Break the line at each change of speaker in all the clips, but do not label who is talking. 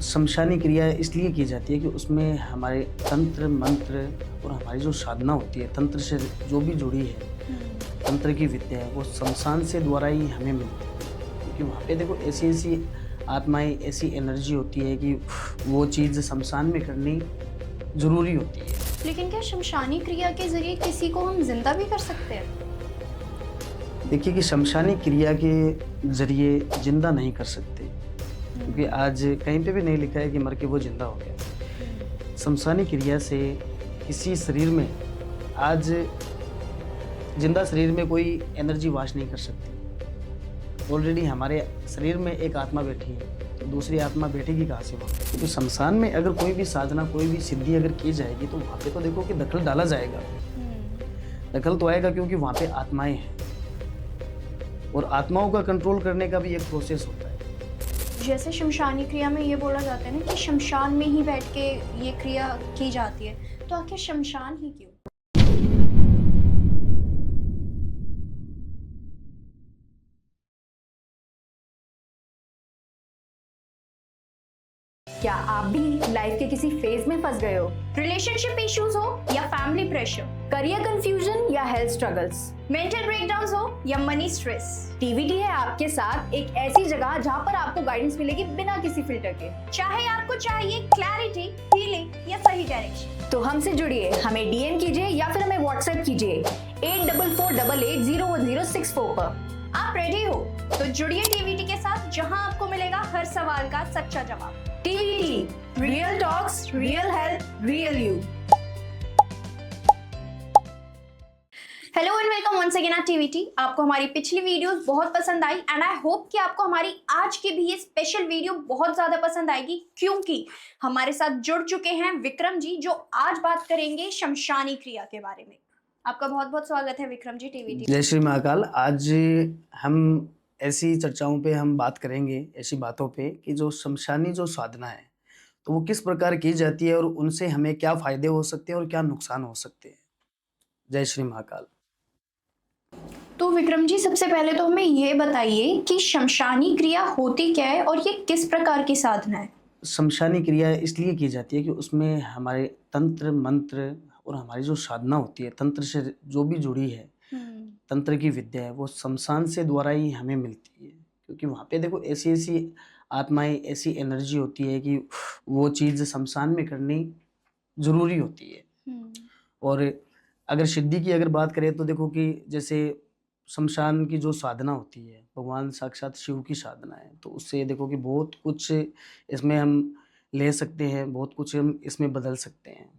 शमशानी क्रिया इसलिए की जाती है कि उसमें हमारे तंत्र मंत्र और हमारी जो साधना होती है तंत्र से जो भी जुड़ी है, तंत्र की विद्या है वो शमशान से द्वारा ही हमें मिलती है। क्योंकि वहाँ पे देखो ऐसी ऐसी आत्माएं, ऐसी एनर्जी होती है कि वो चीज़ शमशान में करनी ज़रूरी होती है।
लेकिन क्या शमशानी क्रिया के जरिए किसी को हम जिंदा भी कर सकते हैं?
देखिए कि शमशानी क्रिया के ज़रिए जिंदा नहीं कर सकते, क्योंकि आज कहीं पे भी नहीं लिखा है कि मर के वो जिंदा हो गया। शमशानी क्रिया से किसी शरीर में आज जिंदा शरीर में कोई एनर्जी वास नहीं कर सकती। ऑलरेडी हमारे शरीर में एक आत्मा बैठी है, तो दूसरी आत्मा बैठेगी कहाँ से वहाँ? क्योंकि शमशान में अगर कोई भी साधना, कोई भी सिद्धि अगर की जाएगी तो वहाँ पे तो देखो कि दखल डाला जाएगा। दखल तो आएगा क्योंकि वहाँ पे आत्माएं हैं और आत्माओं का कंट्रोल करने का भी एक प्रोसेस होता है।
जैसे शमशानी क्रिया में ये बोला जाता है ना कि शमशान में ही बैठ के ये क्रिया की जाती है, तो आखिर शमशान ही क्यों?
क्या आप भी लाइफ के किसी फेज में फंस गए हो?
रिलेशनशिप इश्यूज हो या फैमिली प्रेशर,
करियर कंफ्यूजन या हेल्थ स्ट्रगल्स,
मेंटल ब्रेकडाउन हो या मनी स्ट्रेस,
टीवीटी है आपके साथ एक ऐसी जगह जहां पर आपको गाइडेंस मिलेगी बिना किसी फिल्टर के।
चाहे आपको चाहिए क्लैरिटी, हीलिंग या सही डायरेक्शन,
तो हमसे जुड़िए, हमें डीएम कीजिए या फिर हमें व्हाट्सएप कीजिए 8448801064 पर।
आप रेडी हो तो जुड़िए टीवीटी के साथ, जहां आपको मिलेगा हर सवाल का सच्चा जवाब।
TVT, real talks, real health, real you.
Hello and welcome once again at TVT. आपको हमारी पिछली वीडियोस बहुत पसंद आई एंड आई होप कि आपको हमारी आज की भी ये स्पेशल वीडियो बहुत ज्यादा पसंद आएगी, क्योंकि हमारे साथ जुड़ चुके हैं विक्रम जी, जो आज बात करेंगे शमशानी क्रिया के बारे में। आपका बहुत बहुत स्वागत है विक्रम जी टीवीटी।
जय श्री महाकाल। आज हम ऐसी चर्चाओं पे हम बात करेंगे, ऐसी बातों पे कि जो शमशानी जो साधना है तो वो किस प्रकार की जाती है और उनसे हमें क्या फायदे हो सकते हैं और क्या नुकसान हो सकते हैं। जय श्री महाकाल।
तो विक्रम जी, सबसे पहले तो हमें ये बताइए कि शमशानी क्रिया होती क्या है और ये किस प्रकार की साधना है?
शमशानी क्रिया इसलिए की जाती है कि उसमें हमारे तंत्र मंत्र और हमारी जो साधना होती है तंत्र से जो भी जुड़ी है, तंत्र की विद्या है वो शमशान से द्वारा ही हमें मिलती है। क्योंकि वहाँ पे देखो ऐसी ऐसी आत्माएं, ऐसी एनर्जी होती है कि वो चीज़ शमशान में करनी ज़रूरी होती है। और अगर सिद्धि की अगर बात करें तो देखो कि जैसे शमशान की जो साधना होती है भगवान साक्षात शिव की साधना है, तो उससे देखो कि बहुत कुछ इसमें हम ले सकते हैं, बहुत कुछ हम इसमें बदल सकते हैं।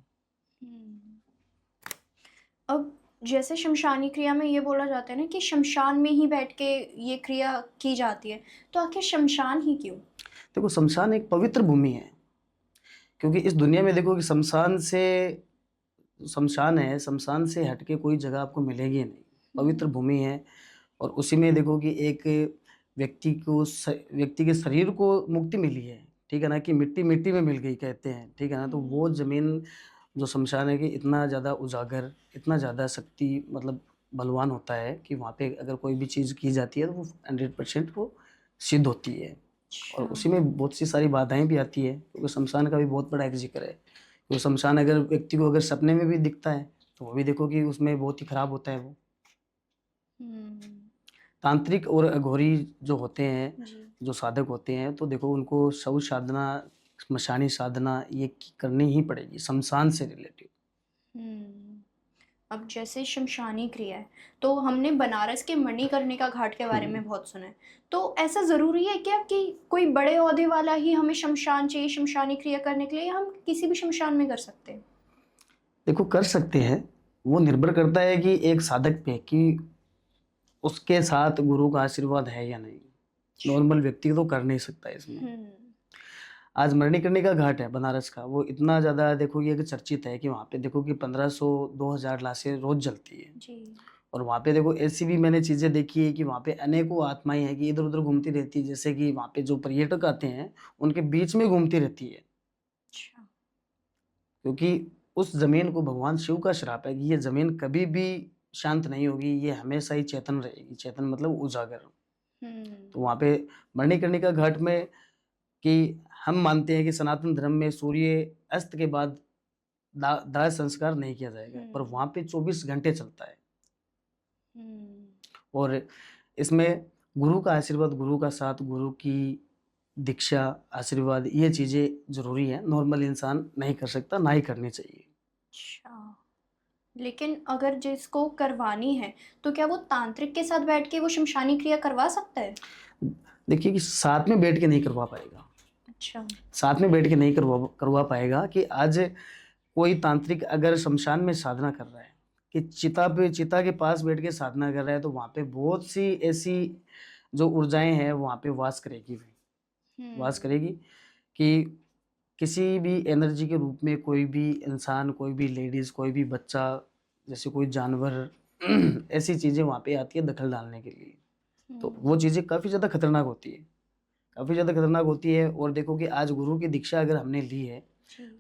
अब जैसे शमशानी क्रिया में ये बोला जाता है ना कि शमशान में ही बैठ के ये क्रिया की जाती है, तो आखिर शमशान ही क्यों?
देखो शमशान एक पवित्र भूमि है, क्योंकि इस दुनिया में देखो कि शमशान से हटके कोई जगह आपको मिलेगी नहीं। पवित्र भूमि है और उसी में देखो कि एक व्यक्ति के शरीर को मुक्ति मिली है, ठीक है ना, कि मिट्टी मिट्टी में मिल गई कहते हैं, ठीक है ना। तो वो ज़मीन जो शमशान है कि इतना ज़्यादा उजागर, इतना ज़्यादा शक्ति मतलब बलवान होता है कि वहाँ पे अगर कोई भी चीज़ की जाती है तो वो 100% वो सिद्ध होती है। और उसी में बहुत सी सारी बाधाएं भी आती है, क्योंकि शमशान का भी बहुत बड़ा एक जिक्र है। तो शमशान अगर व्यक्ति को अगर सपने में भी दिखता है तो वो भी देखो कि उसमें बहुत ही खराब होता है वो। तांत्रिक और अघोरी जो होते हैं, जो साधक होते हैं, तो देखो उनको शव साधना, श्मशानी साधना ये करनी ही पड़ेगी शमशान से रिलेटेड।
अब जैसे शमशानी क्रिया है, तो हमने बनारस के मणिकर्णिका घाट के बारे में बहुत सुना है, तो ऐसा ज़रूरी है क्या कि कोई बड़े ओहदे वाला ही हमें शमशान चाहिए शमशानी क्रिया करने के लिए, या हम किसी भी शमशान में कर सकते हैं?
देखो कर सकते हैं, वो निर्भर करता है कि एक साधक पे कि उसके साथ गुरु का आशीर्वाद है या नहीं। नॉर्मल व्यक्ति तो कर नहीं सकता इसमें। आज मणिकर्णिका घाट है बनारस का, वो इतना ज़्यादा देखो ये कि चर्चित है कि वहाँ पे देखो कि 1500-2000 लाशें रोज जलती है
जी।
और वहाँ पे देखो ऐसी भी मैंने चीज़ें देखी है कि वहाँ पे अनेकों आत्माएं हैं कि इधर उधर घूमती रहती है। जैसे कि वहाँ पे जो पर्यटक आते हैं उनके बीच में घूमती रहती है,
अच्छा।
क्योंकि उस जमीन को भगवान शिव का श्राप है कि ये जमीन कभी भी शांत नहीं होगी, ये हमेशा ही चेतन रहेगी। चेतन मतलब उजागर। तो वहाँ पे मणिकर्णिका घाट में कि हम मानते हैं कि सनातन धर्म में सूर्य अस्त के बाद दाह संस्कार नहीं किया जाएगा, पर वहाँ पे 24 घंटे चलता है। और इसमें गुरु का आशीर्वाद, गुरु का साथ, गुरु की दीक्षा, आशीर्वाद, ये चीज़ें ज़रूरी हैं। नॉर्मल इंसान नहीं कर सकता, ना ही करनी चाहिए।
अच्छा, लेकिन अगर जिसको करवानी है तो क्या वो तांत्रिक के साथ बैठ के वो शमशानी क्रिया करवा सकता है?
देखिए कि साथ में बैठ के नहीं करवा पाएगा।
अच्छा।
साथ में बैठ के नहीं करवा पाएगा कि आज कोई तांत्रिक अगर शमशान में साधना कर रहा है, कि चिता के पास बैठ के साधना कर रहा है, तो वहाँ पे बहुत सी ऐसी जो ऊर्जाएं हैं वहाँ पे वास करेगी कि किसी भी एनर्जी के रूप में कोई भी इंसान, कोई भी लेडीज़, कोई भी बच्चा, जैसे कोई जानवर ऐसी चीज़ें वहाँ पे आती है दखल डालने के लिए। तो वो चीज़ें काफ़ी ज़्यादा खतरनाक होती है। और देखो कि आज गुरु की दीक्षा अगर हमने ली है,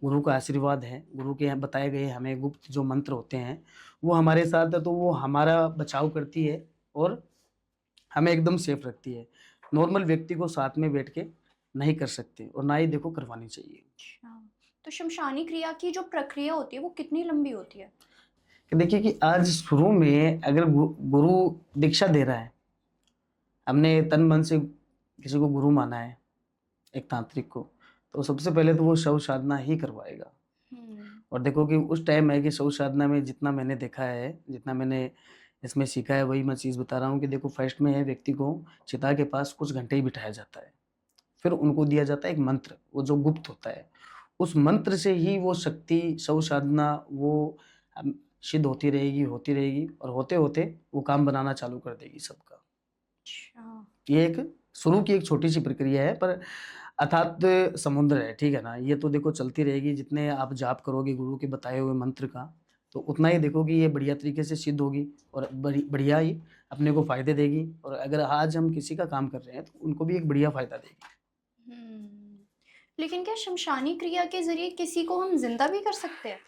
गुरु का आशीर्वाद है, गुरु के बताए गए हमें गुप्त जो मंत्र होते हैं वो हमारे साथ है, तो वो हमारा बचाव करती है और हमें एकदम सेफ रखती है। नॉर्मल व्यक्ति को साथ में बैठ के नहीं कर सकते और ना ही देखो करवानी चाहिए।
अच्छा, तो शमशानी क्रिया की जो प्रक्रिया होती है वो कितनी लंबी होती है?
कि देखिए कि आज शुरू में अगर गुरु दीक्षा दे रहा है, हमने तन मन से किसी को गुरु माना है, एक तांत्रिक को, तो सबसे पहले तो वो शव साधना ही करवाएगा। और देखो कि उस टाइम है कि शव साधना में जितना मैंने देखा है, जितना मैंने इसमें सीखा है, वही मैं चीज़ बता रहा हूँ कि देखो फर्स्ट में है व्यक्ति को चिता के पास कुछ घंटे ही बिठाया जाता है, फिर उनको दिया जाता है एक मंत्र, वो जो गुप्त होता है, उस मंत्र से ही वो शक्ति, शव साधना वो सिद्ध होती रहेगी और होते होते वो काम बनाना चालू कर देगी सबका।
अच्छा।
ये एक शुरू की एक छोटी सी प्रक्रिया है, पर अथात समुद्र है, ठीक है ना। ये तो देखो चलती रहेगी, जितने आप जाप करोगे गुरु के बताए हुए मंत्र का, तो उतना ही देखो कि ये बढ़िया तरीके से सिद्ध होगी और बढ़िया ही अपने को फायदे देगी। और अगर आज हम किसी का काम कर रहे हैं तो उनको भी एक बढ़िया फायदा देगी।
लेकिन क्या शमशानी क्रिया के जरिए किसी को हम जिंदा भी कर सकते हैं?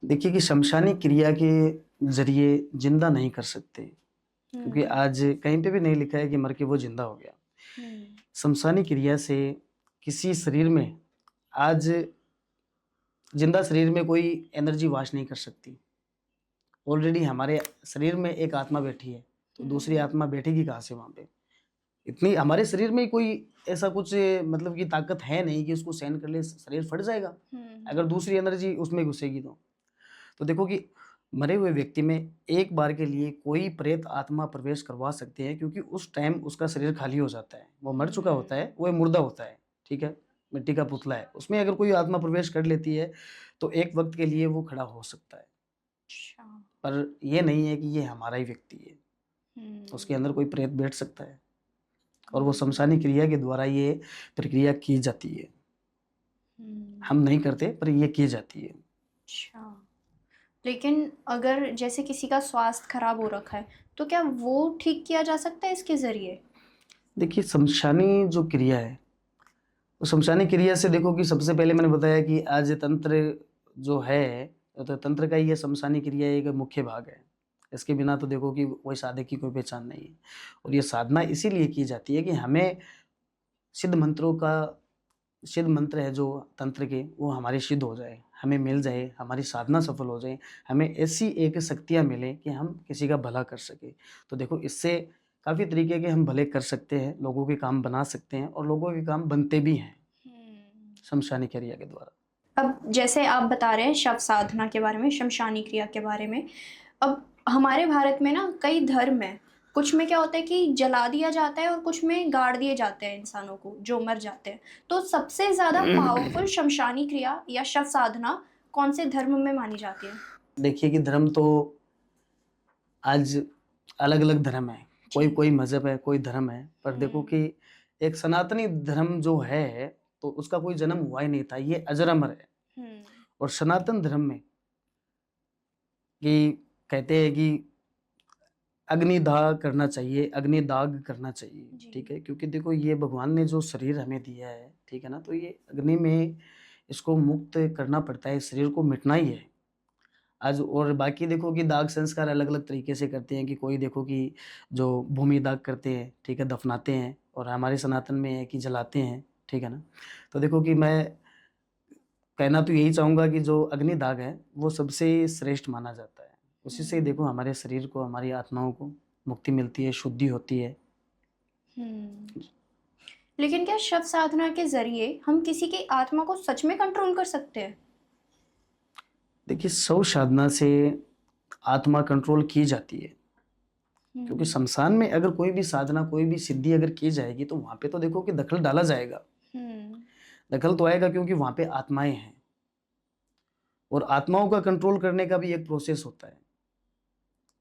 देखिए कि शमशानी क्रिया के जरिए जिंदा नहीं कर सकते, क्योंकि आज कहीं पे भी नहीं लिखा है कि मर के वो जिंदा हो गया। शमशानी क्रिया से किसी शरीर में, आज जिंदा शरीर में कोई एनर्जी वास नहीं कर सकती। ऑलरेडी हमारे शरीर में एक आत्मा बैठी है, तो दूसरी आत्मा बैठेगी कहाँ से वहाँ पे? इतनी हमारे शरीर में कोई ऐसा कुछ मतलब कि ताकत है नहीं कि उसको सहन कर ले, शरीर फट जाएगा अगर दूसरी एनर्जी उसमें घुसेगी तो देखो कि मरे हुए व्यक्ति में एक बार के लिए कोई प्रेत आत्मा प्रवेश करवा सकते हैं, क्योंकि उस टाइम उसका शरीर खाली हो जाता है, वो मर चुका होता है, वो मुर्दा होता है, ठीक है, मिट्टी का पुतला है। उसमें अगर कोई आत्मा प्रवेश कर लेती है तो एक वक्त के लिए वो खड़ा हो सकता है, पर ये नहीं है कि ये हमारा ही व्यक्ति है, उसके अंदर कोई प्रेत बैठ सकता है और वो शमशानी क्रिया के द्वारा ये प्रक्रिया की जाती है। हम नहीं करते, पर ये की जाती है।
अच्छा, लेकिन अगर जैसे किसी का स्वास्थ्य खराब हो रखा है तो क्या वो ठीक किया जा सकता है इसके जरिए? देखिए
शमशानी जो क्रिया है, तो शमशानी क्रिया से देखो कि सबसे पहले मैंने बताया कि आज तंत्र जो है, तो तंत्र का ये शमशानी क्रिया एक मुख्य भाग है। इसके बिना तो देखो कि कोई साधक की कोई पहचान नहीं है। और ये साधना इसीलिए की जाती है कि हमें सिद्ध मंत्र है जो तंत्र के, वो हमारे सिद्ध हो जाए, हमें मिल जाए, हमारी साधना सफल हो जाए, हमें ऐसी एक शक्तियाँ मिले कि हम किसी का भला कर सके। तो देखो इससे काफ़ी तरीके के हम भले कर सकते हैं, लोगों के काम बना सकते हैं और लोगों के काम बनते भी हैं शमशानी क्रिया के द्वारा।
अब जैसे आप बता रहे हैं शव साधना के बारे में, शमशानी क्रिया के बारे में, अब हमारे भारत में ना कई धर्म हैं, कुछ में क्या होता है कि जला दिया जाता है और कुछ में गाड़ दिए जाते हैं इंसानों को जो मर जाते हैं। तो सबसे ज़्यादा पावरफुल शमशानी क्रिया या शव साधना कौन से धर्म में मानी जाती है?
देखिए कि धर्म तो आज अलग अलग धर्म है, कोई मजहब है, कोई धर्म है, पर देखो कि एक सनातनी धर्म जो है तो उसका कोई जन्म हुआ ही नहीं था, ये अजर-अमर है। और सनातन धर्म में कि कहते हैं कि अग्निदाह करना चाहिए, अग्निदाग करना चाहिए, ठीक है, क्योंकि देखो ये भगवान ने जो शरीर हमें दिया है, ठीक है ना, तो ये अग्नि में इसको मुक्त करना पड़ता है, शरीर को मिटना ही है आज। और बाकी देखो कि दाग संस्कार अलग अलग तरीके से करते हैं, कि कोई देखो कि जो भूमि दाग करते हैं, ठीक है, दफनाते हैं, और हमारे सनातन में है कि जलाते हैं, ठीक है ना। तो देखो कि मैं कहना तो यही चाहूँगा कि जो अग्नि दाग है वो सबसे श्रेष्ठ माना जाता है। उसी से देखो हमारे शरीर को, हमारी आत्माओं को मुक्ति मिलती है, शुद्धि होती है।
लेकिन क्या शव साधना के जरिए हम किसी की आत्मा को सच में कंट्रोल कर सकते हैं?
देखिए शव साधना से आत्मा कंट्रोल की जाती है, क्योंकि शमशान में अगर कोई भी साधना, कोई भी सिद्धि अगर की जाएगी तो वहाँ पे तो देखो कि दखल डाला जाएगा। दखल तो आएगा क्योंकि वहाँ पे आत्माएं हैं, और आत्माओं का कंट्रोल करने का भी एक प्रोसेस होता है।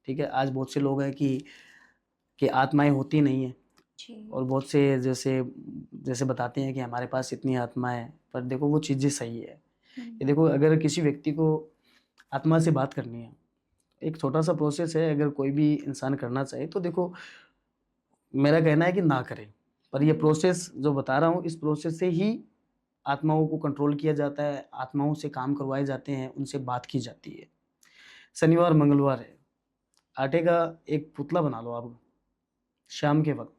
ठीक है, आज बहुत से लोग हैं कि आत्माएं होती नहीं है, और बहुत से जैसे बताते हैं कि हमारे पास इतनी आत्मा है, पर देखो वो चीज़ें सही है। ये देखो अगर किसी व्यक्ति को आत्मा से बात करनी है, एक छोटा सा प्रोसेस है, अगर कोई भी इंसान करना चाहे तो देखो मेरा कहना है कि ना करे, पर ये प्रोसेस जो बता रहा हूँ, इस प्रोसेस से ही आत्माओं को कंट्रोल किया जाता है, आत्माओं से काम करवाए जाते हैं, उनसे बात की जाती है। शनिवार मंगलवार है, आटे का एक पुतला बना लो आप शाम के वक्त,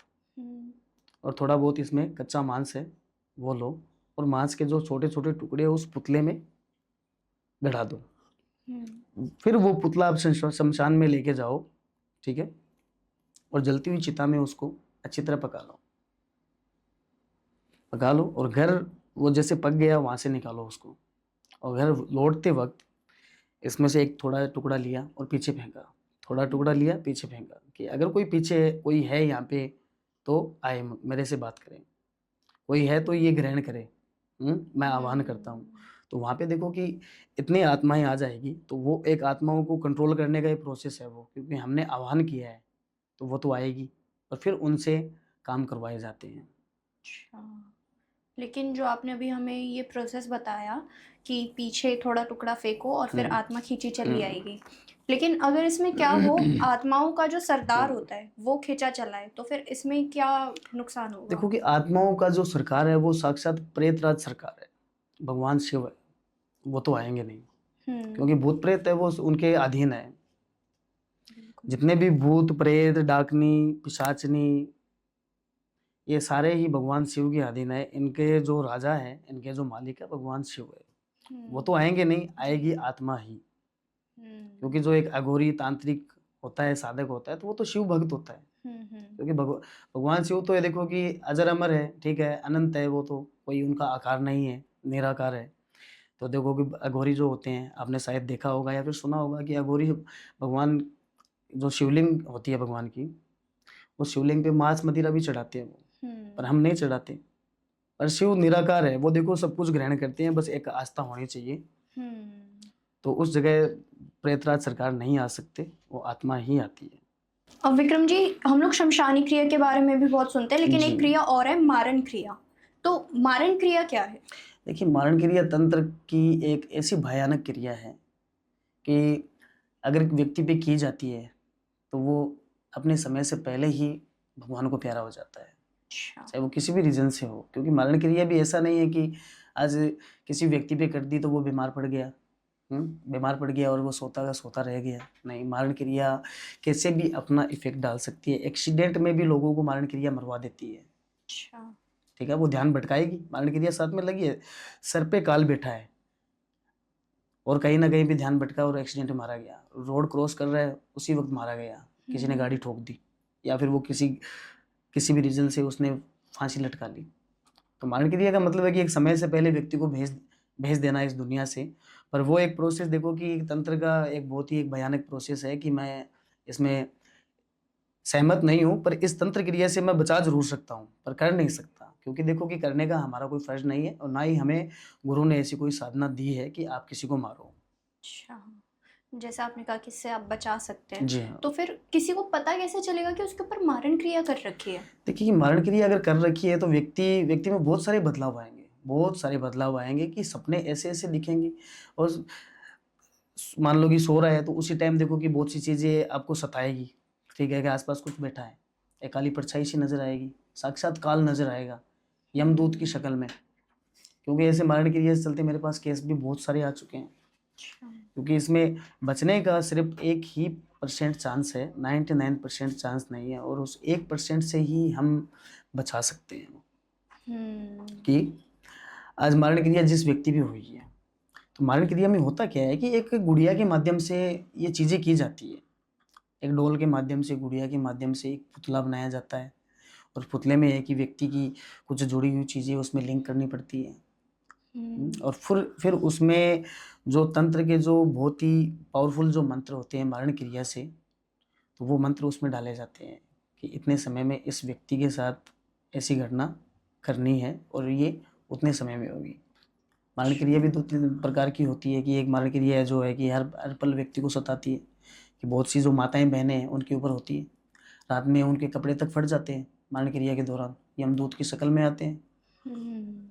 और थोड़ा बहुत इसमें कच्चा मांस है वो लो, और मांस के जो छोटे छोटे टुकड़े उस पुतले में गड़ा दो। फिर वो पुतला आप शमशान में लेके जाओ, ठीक है, और जलती हुई चिता में उसको अच्छी तरह पका लो, और घर वो जैसे पक गया वहाँ से निकालो उसको, और घर लौटते वक्त इसमें से एक थोड़ा टुकड़ा लिया और पीछे फेंका, थोड़ा टुकड़ा लिया पीछे फेंका, कि अगर कोई पीछे कोई है यहाँ पे तो आए मेरे से बात करें, कोई है तो ये ग्रहण करे, मैं आह्वान करता हूँ। तो वहाँ पे देखो कि इतनी आत्माएं आ जाएगी, तो वो एक आत्माओं को कंट्रोल करने का ही प्रोसेस है वो, क्योंकि हमने आह्वान किया है तो वो तो आएगी, और फिर उनसे काम करवाए जाते हैं।
अच्छा, लेकिन जो आपने अभी हमें ये प्रोसेस बताया कि पीछे थोड़ा टुकड़ा फेंको और फिर आत्मा खींची चली आएगी, लेकिन अगर इसमें क्या हो, आत्माओं का जो सरदार होता है वो खींचा चला है, तो फिर इसमें क्या नुकसान होगा?
देखो कि आत्माओं का जो सरकार है वो साक्षात प्रेतराज सरकार है, भगवान शिव है, वो तो आएंगे नहीं, क्योंकि भूत प्रेत है वो उनके अधीन है। जितने भी भूत प्रेत डाकनी पिशाचनी, ये सारे ही भगवान शिव के अधीन है। इनके जो राजा है, इनके जो मालिक है भगवान शिव है, वो तो आएंगे नहीं, आएगी आत्मा ही, क्योंकि जो एक अघोरी तांत्रिक होता है, साधक होता है, तो वो तो शिव भक्त होता है, क्योंकि भगवान शिव तो ये देखो कि अजर अमर है, ठीक है, अनंत है, वो तो कोई उनका आकार नहीं है, निराकार है। तो देखो कि अघोरी जो होते हैं, आपने शायद देखा होगा या फिर सुना होगा कि अघोरी भगवान, जो शिवलिंग होती है भगवान की, उस शिवलिंग पे मांस मदिरा भी चढ़ाते हैं वो, पर हम नहीं चढ़ाते। पर शिव निराकार है, वो देखो सब कुछ ग्रहण करते हैं, बस एक आस्था होनी चाहिए। तो उस जगह प्रेतराज सरकार नहीं आ सकते, वो आत्मा ही आती है।
अब विक्रम जी, हम लोग शमशानी क्रिया के बारे में भी बहुत सुनते हैं, लेकिन एक क्रिया और है मारण क्रिया। तो मारण क्रिया क्या है?
देखिए मारण क्रिया तंत्र की एक ऐसी भयानक क्रिया है कि अगर व्यक्ति पे की जाती है तो वो अपने समय से पहले ही भगवान को प्यारा हो जाता है, चाहे वो किसी भी रीजन से हो। क्योंकि मारण क्रिया भी ऐसा नहीं है कि आज किसी व्यक्ति पे कर दी तो वो बीमार पड़ गया और वो सोता का सोता रह गया। नहीं, मारण क्रिया कैसे भी अपना इफेक्ट डाल सकती है। एक्सीडेंट में भी लोगों को मारण क्रिया मरवा देती है। ठीक है, वो ध्यान भटकाएगी, मारण क्रिया साथ में लगी है, सर पे काल बैठा है और कहीं ना कहीं भी ध्यान भटका और एक्सीडेंट में मारा गया, रोड क्रॉस कर रहा है उसी वक्त मारा गया, किसी ने गाड़ी ठोक दी, या फिर वो किसी भी रीजन से उसने फांसी लटका ली। तो मारण क्रिया का मतलब है कि एक समय से पहले व्यक्ति को भेज देना इस दुनिया से। पर वो एक प्रोसेस देखो कि तंत्र का एक बहुत ही एक भयानक प्रोसेस है कि मैं इसमें सहमत नहीं हूँ, पर इस तंत्र क्रिया से मैं बचा जरूर सकता हूँ, पर कर नहीं सकता, क्योंकि देखो कि करने का हमारा कोई फर्ज नहीं है और ना ही हमें गुरु ने ऐसी कोई साधना दी है कि आप किसी को मारो।
अच्छा, जैसा आपने कहा कि इससे आप बचा सकते हैं,
जी हाँ।
तो फिर किसी को पता कैसे चलेगा कि उसके ऊपर मारण क्रिया कर रखी है?
देखिए मारण क्रिया अगर कर रखी है तो व्यक्ति में बहुत सारे बदलाव आएंगे कि सपने ऐसे ऐसे दिखेंगे, और मान लो कि सो रहा है तो उसी टाइम देखो कि बहुत सी चीज़ें आपको सताएगी। ठीक है, कि आसपास कुछ बैठा है, एक काली परछाई सी नजर आएगी, साक्षात काल नजर आएगा यमदूत की शक्ल में। क्योंकि ऐसे मारण क्रिया से चलते मेरे पास केस भी बहुत सारे आ चुके हैं। क्योंकि इसमें बचने का सिर्फ 1% चांस है, 99% चांस नहीं है, और उस 1% से ही हम बचा सकते हैं। कि आज मारण क्रिया जिस व्यक्ति भी हुई है, तो मारण क्रिया में होता क्या है कि एक गुड़िया के माध्यम से ये चीज़ें की जाती है। एक डोल के माध्यम से, गुड़िया के माध्यम से एक पुतला बनाया जाता है, और पुतले में एक ही व्यक्ति की कुछ जुड़ी हुई चीज़ें उसमें लिंक करनी पड़ती है। और फिर उसमें जो तंत्र के जो बहुत ही पावरफुल जो मंत्र होते हैं मारण क्रिया से, तो वो मंत्र उसमें डाले जाते हैं कि इतने समय में इस व्यक्ति के साथ ऐसी घटना करनी है और ये उतने समय में होगी। मारण क्रिया भी 2-3 प्रकार की होती है कि एक मारण क्रिया जो है कि हर पल व्यक्ति को सताती है, कि बहुत सी जो माताएं बहनें हैं उनके ऊपर होती है। रात में उनके कपड़े तक फट जाते हैं मारण क्रिया के दौरान, यमदूत की शक्ल में आते हैं।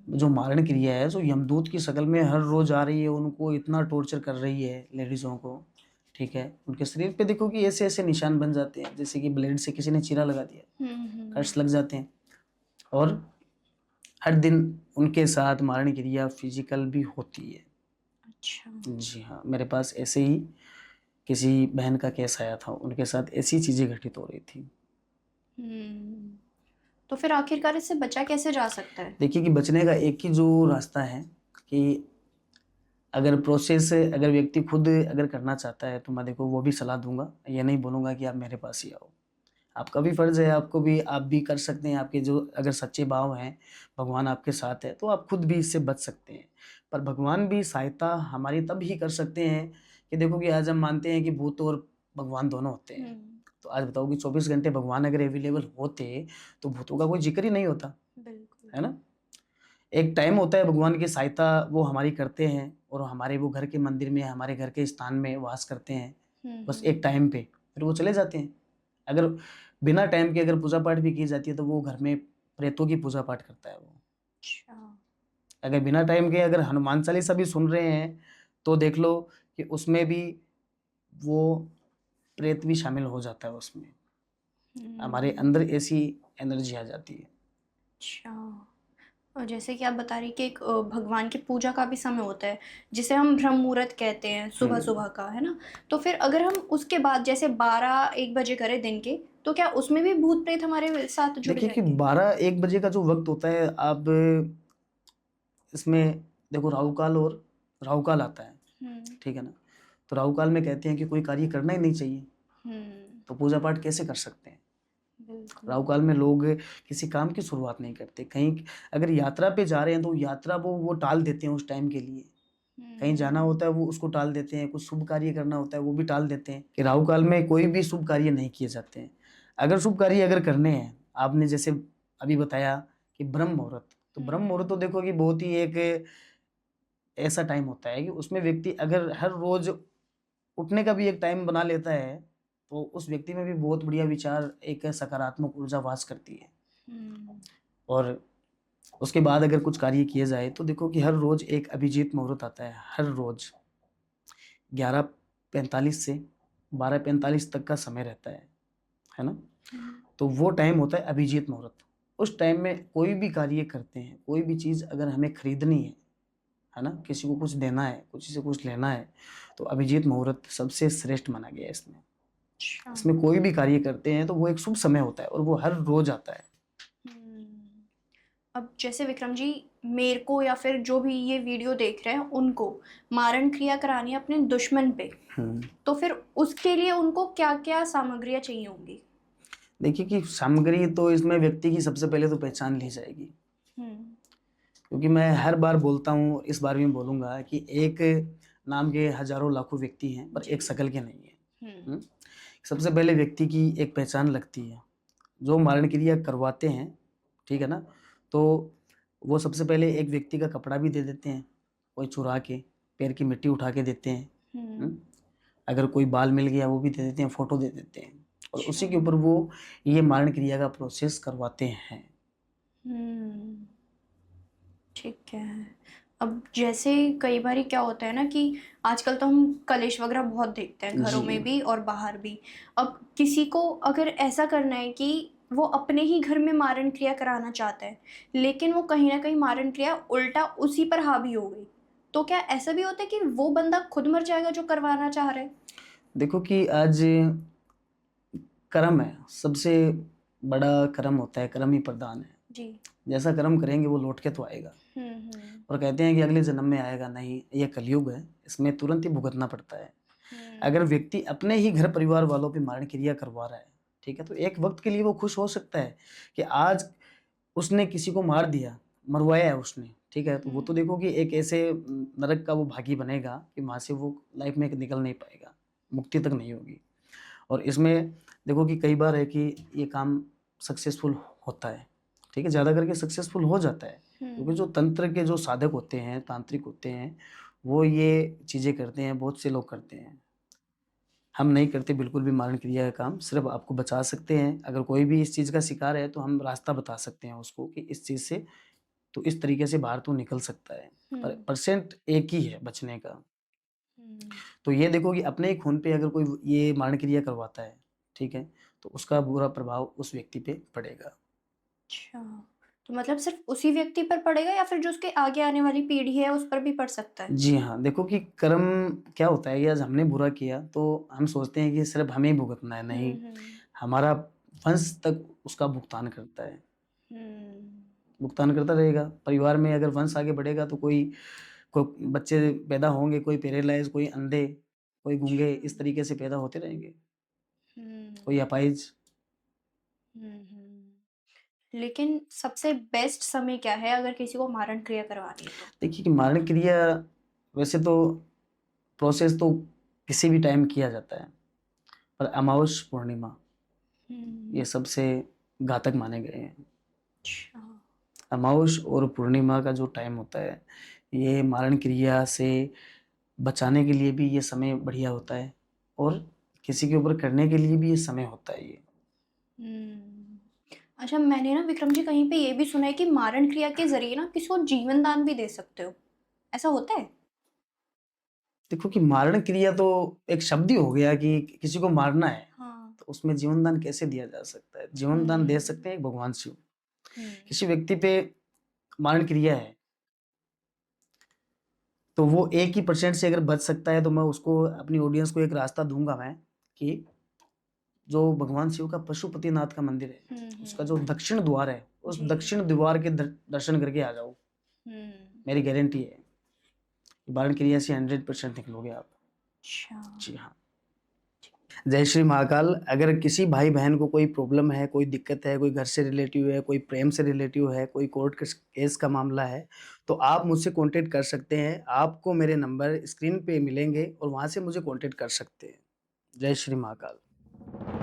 जो मारण क्रिया है जो यमदूत की शक्ल में हर रोज आ रही है, उनको इतना टॉर्चर कर रही है लेडीज़ों को, ठीक है। उनके शरीर पे देखो कि ऐसे ऐसे निशान बन जाते हैं, जैसे कि ब्लेड से किसी ने चीरा लगा दिया, कट्स लग जाते हैं। और हर दिन उनके साथ मारण क्रिया फिजिकल भी होती है।
अच्छा।
जी हाँ, मेरे पास ऐसे ही किसी बहन का केस आया था, उनके साथ ऐसी चीज़ें घटित हो रही थी।
तो फिर आखिरकार इससे बचा कैसे जा सकता है?
देखिए कि बचने का एक ही जो रास्ता है कि अगर व्यक्ति खुद अगर करना चाहता है तो मैं देखो वो भी सलाह दूंगा, ये नहीं बोलूँगा कि आप मेरे पास ही आओ। आपका भी फ़र्ज़ है, आप भी कर सकते हैं। आपके जो अगर सच्चे भाव हैं, भगवान आपके साथ है, तो आप खुद भी इससे बच सकते हैं। पर भगवान भी सहायता हमारी तब ही कर सकते हैं कि देखो कि आज हम मानते हैं कि भूत और भगवान दोनों होते हैं। तो आज बताओ कि 24 घंटे भगवान अगर अवेलेबल होते तो भूतों का कोई ज़िक्र ही नहीं होता,
बिल्कुल।
है ना? एक टाइम होता है भगवान की सहायता वो हमारी करते हैं और हमारे वो घर के मंदिर में, हमारे घर के स्थान में वास करते हैं। बस एक टाइम पे, फिर वो चले जाते हैं। अगर बिना टाइम के अगर पूजा पाठ भी की जाती है तो वो घर में प्रेतों की पूजा पाठ करता है वो।
अच्छा।
अगर बिना टाइम के अगर हनुमान चालीसा भी सुन रहे हैं तो देख लो कि उसमें भी वो प्रेत भी शामिल हो जाता है उसमें। हमारे अंदर ऐसी एनर्जी आ जाती है।
अच्छा। और जैसे कि आप बता रही कि एक भगवान की पूजा का भी समय होता है जिसे हम ब्रह्म मुहूर्त कहते हैं, सुबह सुबह का, है ना? तो फिर अगर हम उसके बाद जैसे 12-1 बजे करें दिन के, तो क्या उसमें भी भूत प्रेत हमारे साथ जुड़
देखिए कि
जाएंगे?
12-1 बजे का जो वक्त होता है, आप इसमें देखो राहु काल आता है, ठीक है ना? तो राहु काल में कहते हैं कि कोई कार्य करना ही नहीं चाहिए, तो पूजा पाठ कैसे कर सकते हैं?
बिल्कुल।
राहु काल में लोग किसी काम की शुरुआत नहीं करते। कहीं अगर यात्रा पे जा रहे हैं तो यात्रा वो टाल देते हैं उस टाइम के लिए। कहीं जाना होता है वो उसको टाल देते हैं, कुछ शुभ कार्य करना होता है वो भी टाल देते हैं। कि राहु काल में कोई भी शुभ कार्य नहीं किए जाते हैं। अगर शुभ कार्य अगर करने हैं, आपने जैसे अभी बताया कि ब्रह्म मुहूर्त, तो ब्रह्म मुहूर्त तो देखो कि बहुत ही एक ऐसा टाइम होता है कि उसमें व्यक्ति अगर हर रोज उठने का भी एक टाइम बना लेता है तो उस व्यक्ति में भी बहुत बढ़िया विचार, एक सकारात्मक ऊर्जा वास करती है। और उसके बाद अगर कुछ कार्य किए जाए तो देखो कि हर रोज एक अभिजीत मुहूर्त आता है। हर रोज 11:45 से 12:45 तक का समय रहता है ना? तो वो टाइम होता है अभिजीत मुहूर्त। उस टाइम में कोई भी कार्य करते हैं, कोई भी चीज़ अगर हमें खरीदनी है ना? किसी को कुछ देना है, किसी से कुछ लेना है, तो अभिजीत मुहूर्त सबसे श्रेष्ठ माना गया है इसमें। इसमें कोई भी कार्य करते हैं तो वो एक शुभ समय होता है और वो हर रोज आता है।
अब जैसे विक्रम जी, मेरे को या फिर जो भी ये वीडियो देख रहे हैं उनको मारण क्रिया करानी है अपने दुश्मन पे, तो फिर उसके लिए उनको क्या क्या सामग्रियाँ चाहिए होंगी?
देखिए कि सामग्री तो इसमें व्यक्ति की सबसे पहले तो पहचान ली जाएगी, क्योंकि मैं हर बार बोलता हूँ, इस बार भी बोलूँगा कि एक नाम के हजारों लाखों व्यक्ति हैं पर एक शकल के नहीं है। सबसे पहले व्यक्ति की एक पहचान लगती है। जो मारण क्रिया करवाते हैं, ठीक है ना, तो वो सबसे पहले एक व्यक्ति का कपड़ा भी दे देते हैं, कोई चुरा के पैर की मिट्टी उठा के देते हैं। अगर कोई बाल मिल गया वो भी दे देते हैं, फोटो दे देते हैं, और उसी के ऊपर वो ये मारण क्रिया का प्रोसेस करवाते हैं।
ठीक है। अब जैसे कई बार क्या होता है ना कि आजकल तो हम कलेश वगैरह बहुत देखते हैं, घरों में भी और बाहर भी। अब किसी को अगर ऐसा करना है कि वो अपने ही घर में मारण क्रिया कराना चाहता है, लेकिन वो कहीं ना कहीं मारण क्रिया उल्टा उसी पर हावी हो गई, तो क्या ऐसा भी होता है कि वो बंदा खुद मर जाएगा जो करवाना चाह रहा है?
देखो कि आज कर्म है, सबसे बड़ा कर्म होता है, कर्म ही प्रधान है।
जी।
जैसा कर्म करेंगे वो लौट के तो आएगा। और कहते हैं कि अगले जन्म में आएगा नहीं, ये कलयुग है, इसमें तुरंत ही भुगतना पड़ता है। अगर व्यक्ति अपने ही घर परिवार वालों पे मारण क्रिया करवा रहा है, ठीक है, तो एक वक्त के लिए वो खुश हो सकता है कि आज उसने किसी को मार दिया, मरवाया है उसने, ठीक है, तो वो तो देखो कि एक ऐसे नरक का वो भागी बनेगा कि वहाँ से वो लाइफ में निकल नहीं पाएगा, मुक्ति तक नहीं होगी। और इसमें देखो कि कई बार है कि ये काम सक्सेसफुल होता है, ठीक है, ज़्यादा करके सक्सेसफुल हो जाता है, क्योंकि जो तंत्र के जो साधक होते हैं, तांत्रिक होते हैं, वो ये चीज़ें करते हैं, बहुत से लोग करते हैं। हम नहीं करते बिल्कुल भी मारण क्रिया का काम, सिर्फ आपको बचा सकते हैं। अगर कोई भी इस चीज़ का शिकार है तो हम रास्ता बता सकते हैं उसको कि इस चीज़ से तो इस तरीके से बाहर तो निकल सकता है, पर परसेंट एक ही है बचने का। तो ये देखो कि अपने ही खून पे अगर कोई ये मारण क्रिया करवाता है, ठीक है, तो उसका बुरा प्रभाव उस व्यक्ति पे पड़ेगा।
अच्छा, तो मतलब सिर्फ उसी व्यक्ति पर पड़ेगा या फिर जो उसके आगे आने वाली पीढ़ी है उस पर भी पड़ सकता है?
जी हाँ, देखो कि कर्म क्या होता है कि आज हमने बुरा किया तो हम सोचते हैं कि सिर्फ हमें ही भुगतना है, नहीं, हमारा वंश तक उसका भुगतान करता है, भुगतान करता रहेगा। परिवार में अगर वंश आगे बढ़ेगा तो कोई बच्चे पैदा होंगे, कोई पैरालाइज, कोई अंधे, कोई गूंगे, इस तरीके से पैदा होते रहेंगे, कोई अपाहिज।
लेकिन सबसे बेस्ट समय क्या है अगर किसी को मारण क्रिया करवानी है तो?
देखिए कि मारण क्रिया वैसे तो प्रोसेस तो किसी भी टाइम किया जाता है, पर अमावस पूर्णिमा ये सबसे घातक माने गए हैं।
अच्छा,
अमावस और पूर्णिमा का जो टाइम होता है, ये मारण क्रिया से बचाने के लिए भी ये समय बढ़िया होता है, और किसी के ऊपर करने के लिए भी ये समय होता है ये।
अच्छा, मैंने ना विक्रम जी कहीं पे ये भी सुना है कि मारण क्रिया के जरिए ना किसी को जीवन दान भी दे सकते हो, ऐसा होता है?
देखो कि मारण क्रिया तो एक शब्द ही हो गया कि किसी को मारना है,
हाँ।
तो उसमें जीवन दान कैसे दिया जा सकता है? जीवन दान दे सकते हैं एक भगवान शिव। किसी व्यक्ति पे मारण क्रिया है तो वो 1% से अगर बच सकता है तो मैं उसको, अपनी ऑडियंस को एक रास्ता दूंगा मैं कि जो भगवान शिव का पशुपतिनाथ का मंदिर है, उसका जो दक्षिण द्वार है, उस
जी।
दक्षिण द्वार के दर्शन करके आ जाओ। मेरी गारंटी है मारण क्रिया से 100% निकलोगे आप।
अच्छा।
जी हाँ। जय श्री महाकाल। अगर किसी भाई बहन को कोई प्रॉब्लम है, कोई दिक्कत है, कोई घर से रिलेटिव है, कोई प्रेम से रिलेटिव है, कोई कोर्ट केस का मामला है, तो आप मुझसे कांटेक्ट कर सकते हैं। आपको मेरे नंबर स्क्रीन पे मिलेंगे और वहाँ से मुझे कांटेक्ट कर सकते हैं। जय श्री महाकाल।